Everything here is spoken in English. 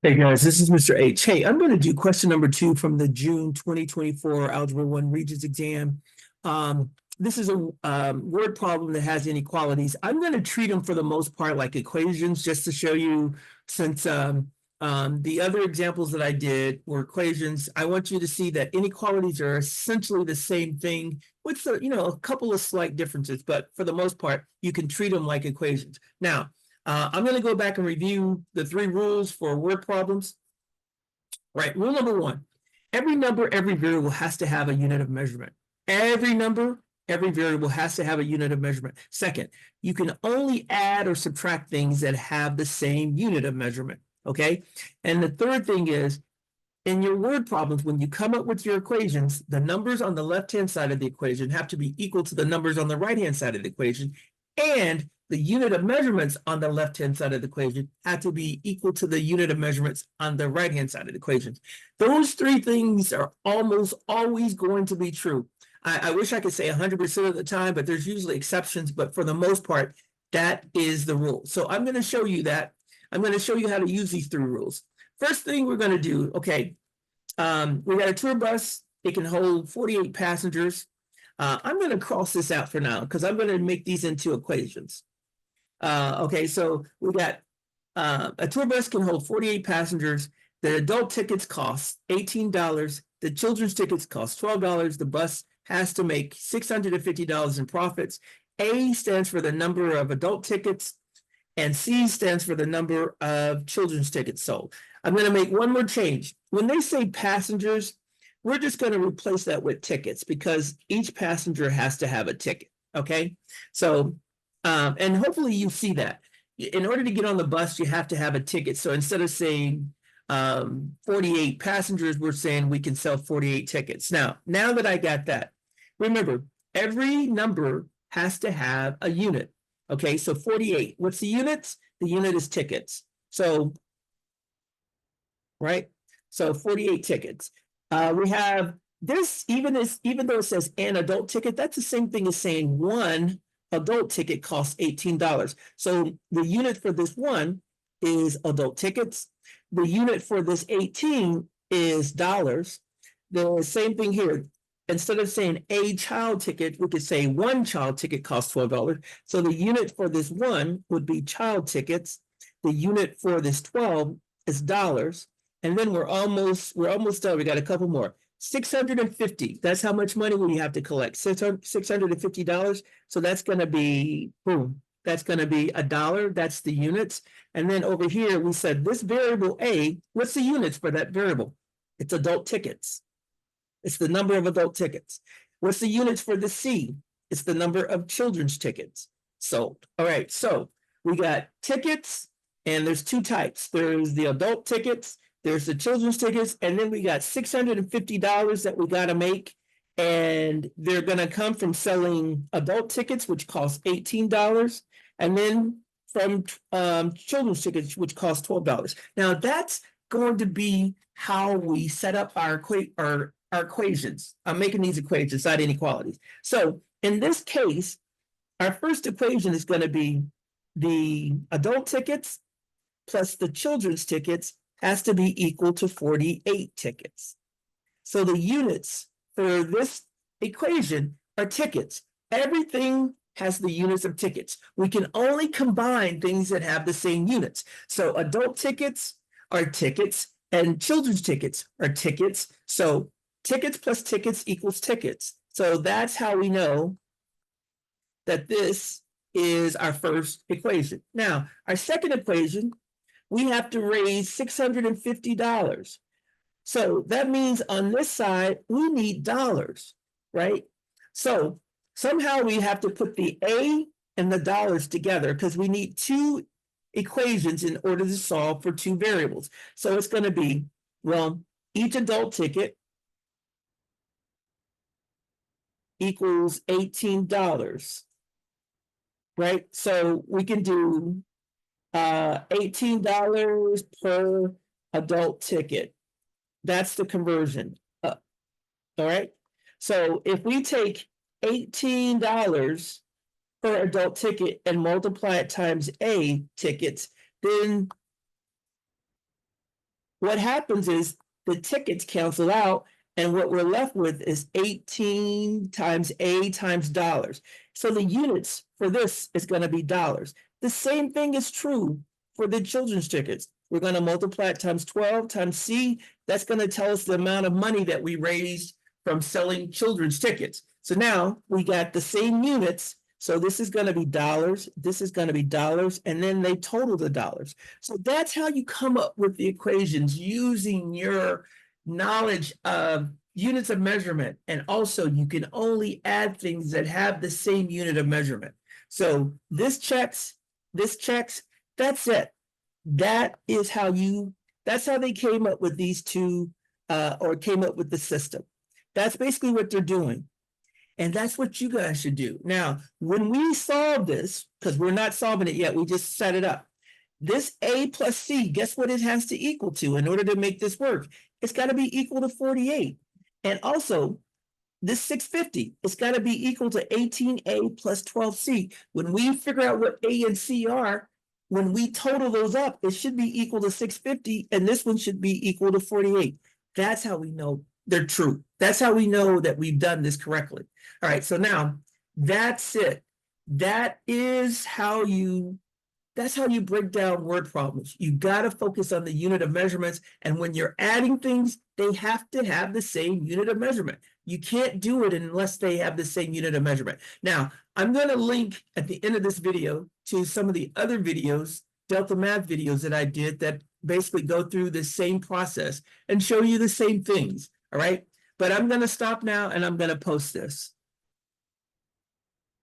Hey guys, this is Mr. H. Hey, I'm going to do question number 2 from the June 2024 Algebra 1 Regents exam. This is a word problem that has inequalities. I'm going to treat them for the most part like equations just to show you, since the other examples that I did were equations. I want you to see that inequalities are essentially the same thing with a couple of slight differences, but for the most part, you can treat them like equations. Now, I'm going to go back and review the 3 rules for word problems. Right, rule number 1, every number, every variable has to have a unit of measurement. Every number, every variable has to have a unit of measurement. Second, you can only add or subtract things that have the same unit of measurement, okay? And the third thing is, in your word problems, when you come up with your equations, the numbers on the left-hand side of the equation have to be equal to the numbers on the right-hand side of the equation, and the unit of measurements on the left-hand side of the equation have to be equal to the unit of measurements on the right-hand side of the equation. Those 3 things are almost always going to be true. I wish I could say 100% of the time, but there's usually exceptions, but for the most part, that is the rule. So I'm going to show you that. I'm going to show you how to use these 3 rules. First thing we're going to do, okay, we got a tour bus. It can hold 48 passengers. I'm going to cross this out for now because I'm going to make these into equations. Okay, so we got a tour bus can hold 48 passengers. The adult tickets cost $18. The children's tickets cost $12. The bus has to make $650 in profits. A stands for the number of adult tickets, and C stands for the number of children's tickets sold. I'm going to make one more change. When they say passengers, we're just going to replace that with tickets because each passenger has to have a ticket. Okay, so and hopefully you see that. In order to get on the bus, you have to have a ticket. So instead of saying 48 passengers, we're saying we can sell 48 tickets. Now that I got that, remember, every number has to have a unit. Okay, so 48. What's the units? The unit is tickets. So, right? So 48 tickets. We have this, even though it says an adult ticket, that's the same thing as saying one adult ticket costs $18. So the unit for this one is adult tickets. The unit for this 18 is dollars. The same thing here. Instead of saying a child ticket, we could say one child ticket costs $12. So the unit for this one would be child tickets. The unit for this 12 is dollars. And then we're almost done. We got a couple more. 650. That's how much money we have to collect. $650. So that's going to be, boom, that's going to be $1. That's the units. And then over here, we said this variable A, what's the units for that variable? It's adult tickets. It's the number of adult tickets. What's the units for the C? It's the number of children's tickets sold. All right, so we got tickets, and there's 2 types. There's the adult tickets, there's the children's tickets, and then we got $650 that we got to make. And they're going to come from selling adult tickets, which cost $18, and then from children's tickets, which cost $12. Now that's going to be how we set up our equations. I'm making these equations, not inequalities. So in this case, our first equation is going to be the adult tickets plus the children's tickets has to be equal to 48 tickets. So the units for this equation are tickets. Everything has the units of tickets. We can only combine things that have the same units. So adult tickets are tickets and children's tickets are tickets. So tickets plus tickets equals tickets. So that's how we know that this is our first equation. Now, our second equation, we have to raise $650. So that means on this side, we need dollars, right? So somehow we have to put the A and the dollars together because we need 2 equations in order to solve for 2 variables. So it's going to be, well, each adult ticket equals $18, right? So we can do $18 per adult ticket. That's the conversion. All right. So if we take $18 per adult ticket and multiply it times A tickets, then what happens is the tickets cancel out, and what we're left with is 18 times A times dollars. So the units for this is going to be dollars. The same thing is true for the children's tickets. We're going to multiply it times 12 times C. That's going to tell us the amount of money that we raised from selling children's tickets. So now we got the same units. So this is going to be dollars, this is going to be dollars, and then they total the dollars. So that's how you come up with the equations using your knowledge of units of measurement. And also you can only add things that have the same unit of measurement. So this checks, that's it. That is how that's how they came up with these two, or came up with the system. That's basically what they're doing. And that's what you guys should do. Now, when we solve this, because we're not solving it yet, we just set it up. This A plus C, guess what it has to equal to in order to make this work? It's got to be equal to 48. And also, this 650, it's got to be equal to 18A plus 12C. When we figure out what A and C are, when we total those up, it should be equal to 650, and this one should be equal to 48. That's how we know they're true. That's how we know that we've done this correctly. All right, so now that's it. That's how you break down word problems. You got to focus on the unit of measurements, and when you're adding things, they have to have the same unit of measurement. You can't do it unless they have the same unit of measurement. Now, I'm going to link at the end of this video to some of the other videos, Delta Math videos that I did that basically go through the same process and show you the same things, all right? But I'm going to stop now and I'm going to post this.